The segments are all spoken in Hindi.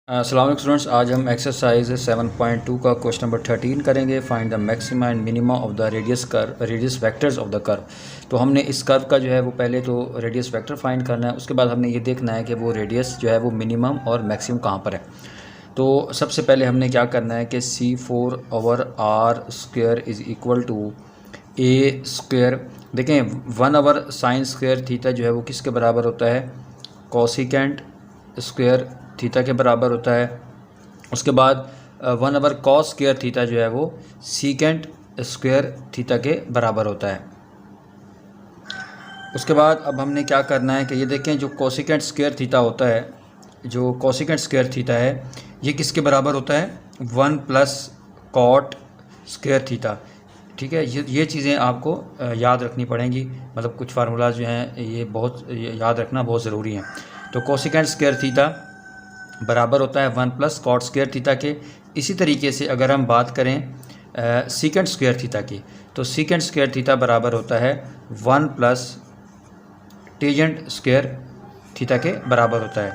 अस्सलाम वालेकुम स्टूडेंट्स, आज हम एक्सरसाइज 7.2 का क्वेश्चन नंबर 13 करेंगे। Find the maxima and minima of the radius vectors of the curve. तो हमने इस कर्व का जो है वो पहले तो रेडियस वेक्टर फाइंड करना है, उसके बाद हमने ये देखना है कि वो रेडियस जो है वो मिनिमम और मैक्सिमम कहाँ पर है। तो सबसे पहले हमने क्या करना है कि C4/r² is equal to a²। देखें 1/sin² थीटा जो है वो किसके बराबर होता है, कोसिकेंट स्क्वायर थीटा के बराबर होता है। उसके बाद 1/cos² थीटा जो है वो सीकेंट स्क्वायर थीटा के बराबर होता है। उसके बाद अब हमने क्या करना है कि ये देखें जो कोसिकेंट स्क्वायर थीटा होता है, जो कोसिकेंट स्क्वायर थीटा है ये किसके बराबर होता है, 1+cot² थीटा। ठीक है, ये चीज़ें आपको याद रखनी पड़ेंगी, मतलब कुछ फार्मूलाज जो हैं ये बहुत याद रखना बहुत ज़रूरी हैं। तो कोसिकेंट स्क्वायर थीटा बराबर होता है 1+cot² थीटा के। इसी तरीके से अगर हम बात करें सीकेंट स्क्वायर थीटा की, तो सीकेंट स्क्वायर थीटा बराबर होता है 1+टेंजेंट² थीटा के बराबर होता है।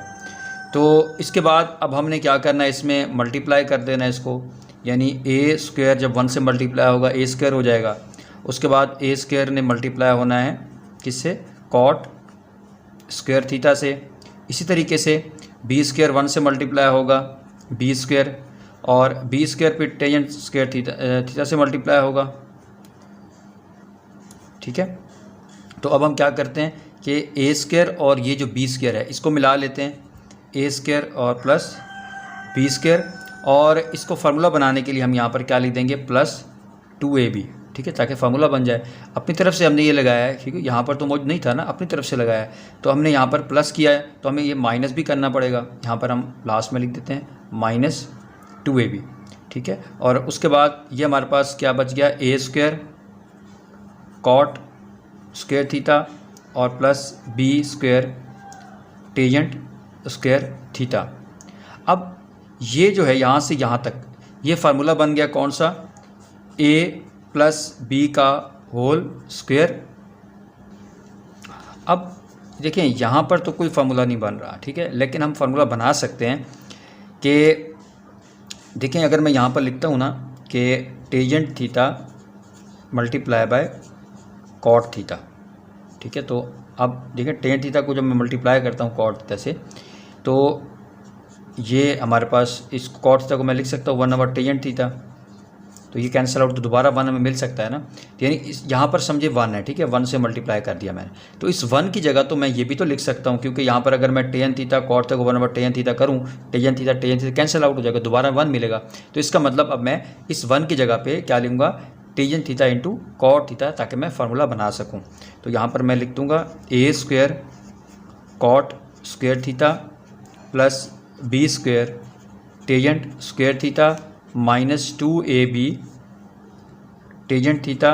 तो इसके बाद अब हमने क्या करना है, इसमें मल्टीप्लाई कर देना है इसको, यानी a² जब 1 से मल्टीप्लाई होगा a² हो जाएगा। उसके बाद a² ने मल्टीप्लाई होना है किससे, cot² थीटा से। इसी तरीके से b² 1 से मल्टीप्लाई होगा b², और b² फिर टेंजेंट² थीटा से मल्टीप्लाई होगा। ठीक है, तो अब हम क्या करते हैं कि a² और ये जो b² है इसको मिला लेते हैं, a² और प्लस b², और इसको फार्मूला बनाने के लिए हम यहाँ पर क्या लिख देंगे, +2ab। ठीक है, ताकि फार्मूला बन जाए। अपनी तरफ से हमने ये लगाया है क्योंकि यहाँ पर तो मौजूद नहीं था ना, अपनी तरफ से लगाया है, तो हमने यहाँ पर प्लस किया है, तो हमें ये माइनस भी करना पड़ेगा। यहाँ पर हम लास्ट में लिख देते हैं -2ab। ठीक है, और उसके बाद ये हमारे पास क्या बच गया, a² cot² थीटा और प्लस b² टेंजेंट² थीटा। अब ये जो है यहाँ से यहाँ तक ये फार्मूला बन गया कौन सा, a+b²। अब देखें यहाँ पर तो कोई फार्मूला नहीं बन रहा, ठीक है, लेकिन हम फार्मूला बना सकते हैं कि देखें अगर मैं यहाँ पर लिखता हूँ ना कि tangent theta multiply by cot theta. ठीक है, तो अब देखें टेंजेंट थीटा को जब मैं मल्टीप्लाई करता हूँ कॉट थीटा से, तो ये हमारे पास इस कॉट थीटा को मैं लिख सकता हूँ 1/टेंजेंट थीटा, तो ये कैंसिल आउट, तो दोबारा 1 हमें मिल सकता है ना। तो यानी इस यहाँ पर समझे 1 है, ठीक है, 1 से मल्टीप्लाई कर दिया मैंने, तो इस 1 की जगह तो मैं ये भी तो लिख सकता हूँ, क्योंकि यहाँ पर अगर मैं टेन थीटा कॉट थीटा को 1/टेन थीटा करूँ, टेन थीटा कैंसिल आउट हो जाएगा, दोबारा 1 मिलेगा। तो इसका मतलब अब मैं इस 1 की जगह पे क्या लूँगा, tan theta into cot theta, ताकि मैं फार्मूला बना सकूँ। तो यहाँ पर मैं लिख दूँगा a² cot² theta plus b² tangent squared theta -2ab tangent theta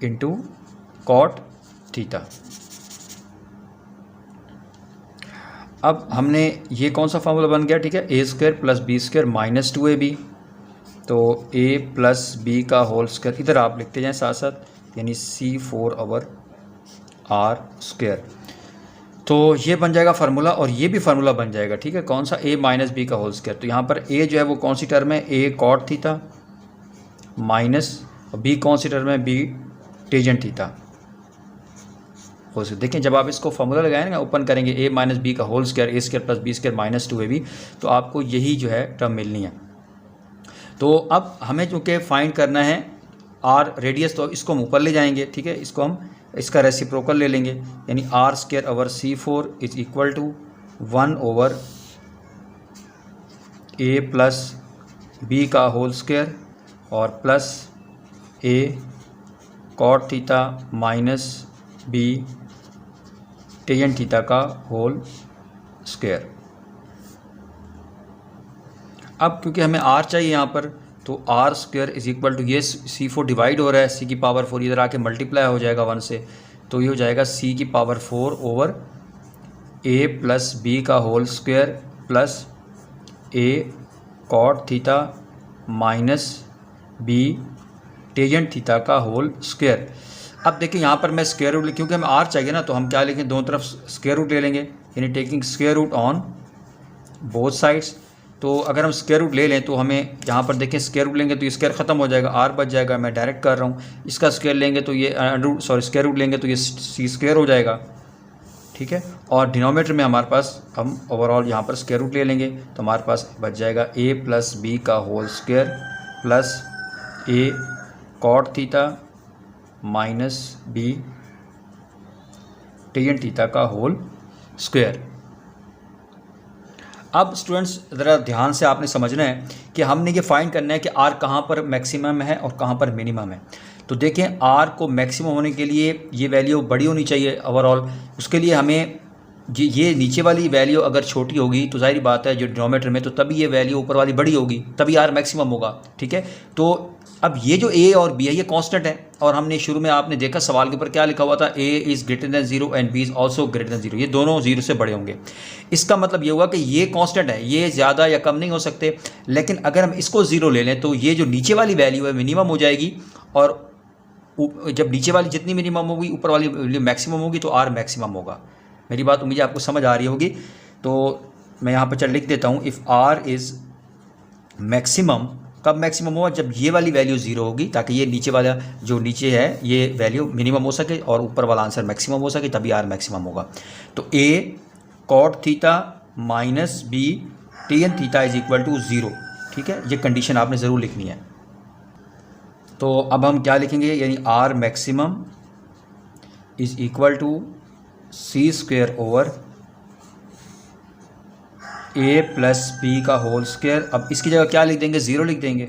into cot theta. अब हमने ये कौन सा फार्मूला बन गया, ठीक है, a² प्लस b² -2ab, तो a प्लस b का होल स्क्वायर इधर आप लिखते जाएं साथ साथ, यानी C4/r²। तो ये बन जाएगा फार्मूला, और ये भी फार्मूला बन जाएगा, ठीक है, कौन सा, a माइनस बी का होल स्क्वायर। तो यहाँ पर a जो है वो कौन सी टर्म है, a cot theta minus b कौन सी टर्म है, b tangent theta whole square. देखें जब आप इसको फार्मूला लगाएंगे ना, ओपन करेंगे a माइनस बी का whole square, a² plus b² -2ab, तो आपको यही जो है टर्म मिलनी है। तो अब हमें चूँकि फाइंड करना है r रेडियस, तो इसको हम ऊपर ले जाएंगे, ठीक है, इसको हम इसका रेसिप्रोकल ले लेंगे, यानी r² C4 is equal to 1/a plus b का होल स्क्वायर और plus a cot theta minus b tangent theta का होल स्क्वायर। अब क्योंकि हमें r चाहिए यहाँ पर, तो r² इज इक्वल टू, ये C4 डिवाइड हो रहा है, c की पावर 4 इधर आके मल्टीप्लाई हो जाएगा 1 से, तो ये हो जाएगा c की power 4 over a plus b का whole square plus a cot theta minus b tangent theta का होल स्क्वायर। अब देखिए यहाँ पर मैं स्क्वायर रूट, क्योंकि हमें r चाहिए ना, तो हम क्या लिखें, दोनों तरफ स्क्वायर रूट ले लेंगे, यानी taking square root on both sides. तो अगर हम स्क्वायर रूट ले लें तो हमें यहाँ पर देखें स्क्वायर रूट लेंगे तो ये स्क्वायर ख़त्म हो जाएगा, आर बच जाएगा, मैं डायरेक्ट कर रहा हूँ। इसका स्क्वायर लेंगे तो ये स्क्वायर रूट लेंगे तो ये सी स्क्वायर हो जाएगा, ठीक है। और डिनोमिनेटर में हमारे पास हम ओवरऑल यहाँ पर स्क्वायर रूट ले लेंगे तो हमारे पास बच जाएगा ए प्लस बी का whole square plus A cot theta minus B tan theta का होल स्क्वायर। अब स्टूडेंट्स ज़रा ध्यान से आपने समझना है कि हमने ये फाइंड करना है कि आर कहाँ पर मैक्सिमम है और कहाँ पर मिनिमम है। तो देखें आर को मैक्सिमम होने के लिए ये वैल्यू बड़ी होनी चाहिए ओवरऑल। उसके लिए हमें ये नीचे वाली वैल्यू अगर छोटी होगी तो जाहिर बात है जो डिनोमिनेटर में, तो तभी ये वैल्यू ऊपर वाली बड़ी होगी, तभी आर मैक्सिमम होगा, ठीक है। तो अब ये जो ए और बी है ये कांस्टेंट है, और हमने शुरू में आपने देखा सवाल के ऊपर क्या लिखा हुआ था, A is greater than 0 and B is also greater than 0, ये दोनों 0 से बड़े होंगे। इसका मतलब ये हुआ कि ये कांस्टेंट है, ये ज़्यादा या कम नहीं हो सकते। लेकिन अगर हम इसको 0 ले लें तो ये जो नीचे वाली वैल्यू है मिनिमम हो जाएगी, और जब नीचे वाली जितनी मिनिमम होगी ऊपर वाली वैल्यू मैक्सिमम होगी, तो आर मैक्सिमम होगा। मेरी बात उम्मीद है आपको समझ आ रही होगी। तो मैं यहाँ पर चल लिख देता हूँ, इफ़ आर इज़ मैक्सिमम, कब मैक्सिमम होगा, जब ये वाली वैल्यू 0 होगी, ताकि ये नीचे वाला जो नीचे है ये वैल्यू मिनिमम हो सके और ऊपर वाला आंसर मैक्सिमम हो सके, तभी आर मैक्सिमम होगा। तो A cot theta minus B tan theta is equal to 0, ठीक है। ये कंडीशन आपने ज़रूर लिखनी है। तो अब हम क्या लिखेंगे, यानी R maximum is equal to C square over A plus B का होल स्क्वायर। अब इसकी जगह क्या लिख देंगे, 0 लिख देंगे।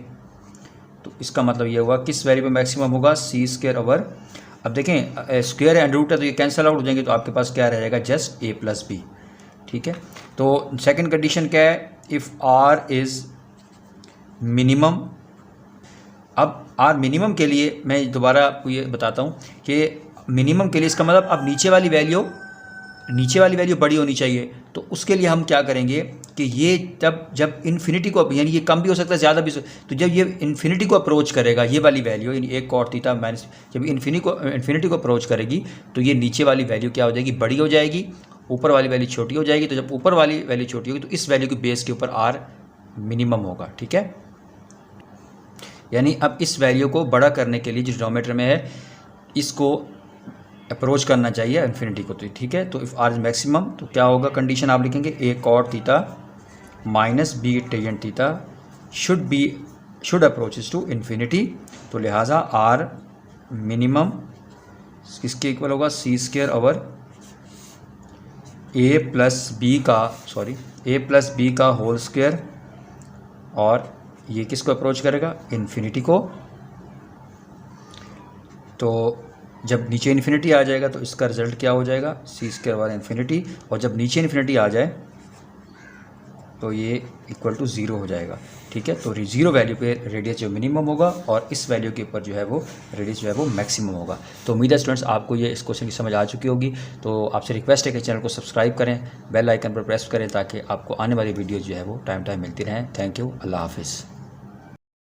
तो इसका मतलब ये होगा किस वैल्यू पे मैक्सिमम होगा, सी स्क्वायर ओवर, अब देखें स्क्वायर एंड रूट है तो ये कैंसिल आउट हो जाएंगे, तो आपके पास क्या रह जाएगा, जस्ट ए प्लस बी, ठीक है। तो सेकंड कंडीशन क्या है, इफ़ आर इज़ मिनिमम। अब आर मिनिमम के लिए मैं दोबारा आपको ये बताता हूँ कि मिनिमम के लिए इसका मतलब अब नीचे वाली वैल्यू बड़ी होनी चाहिए। तो उसके लिए हम क्या करेंगे कि ये जब इन्फिनिटी को, यानी ये कम भी हो सकता है ज़्यादा भी, तो जब ये इन्फिनिटी को अप्रोच करेगा ये वाली वैल्यू, यानी एक कॉट थीटा माइनस, जब इन्फिनिटी को अप्रोच करेगी तो ये नीचे वाली वैल्यू क्या हो जाएगी, बड़ी हो जाएगी, ऊपर वाली वैल्यू छोटी हो जाएगी। तो जब ऊपर वाली वैल्यू छोटी होगी तो इस वैल्यू के बेस के ऊपर आर मिनिमम होगा, ठीक है। यानी अब इस वैल्यू को बड़ा करने के लिए जो डिनोमिनेटर में है इसको अप्रोच करना चाहिए इन्फिनिटी को, तो ठीक है। तो इफ़ आर इज मैक्सिमम तो क्या होगा, कंडीशन आप लिखेंगे A cot theta minus B tan theta should approaches to infinity. तो लिहाजा आर मिनिमम किसके इक्वल होगा, C square over A plus B का होल स्क्वायर, और ये किसको अप्रोच करेगा, इन्फिनिटी को। तो जब नीचे इन्फिनिटी आ जाएगा तो इसका रिजल्ट क्या हो जाएगा, सी स्क्वायर ओवर इन्फिनिटी, और जब नीचे इन्फिनिटी आ जाए तो ये इक्वल टू 0 हो जाएगा, ठीक है। तो 0 वैल्यू पे रेडियस जो मिनिमम होगा और इस वैल्यू के ऊपर जो है वो रेडियस जो है वो मैक्सिमम होगा। तो उम्मीद है स्टूडेंट्स आपको ये इस क्वेश्चन की समझ आ चुकी होगी। तो आपसे रिक्वेस्ट है कि चैनल को सब्सक्राइब करें, बेल आइकन पर प्रेस करें, ताकि आपको आने वाली वीडियो जो है वो टाइम मिलती रहें। थैंक यू, अल्लाह हाफिज़।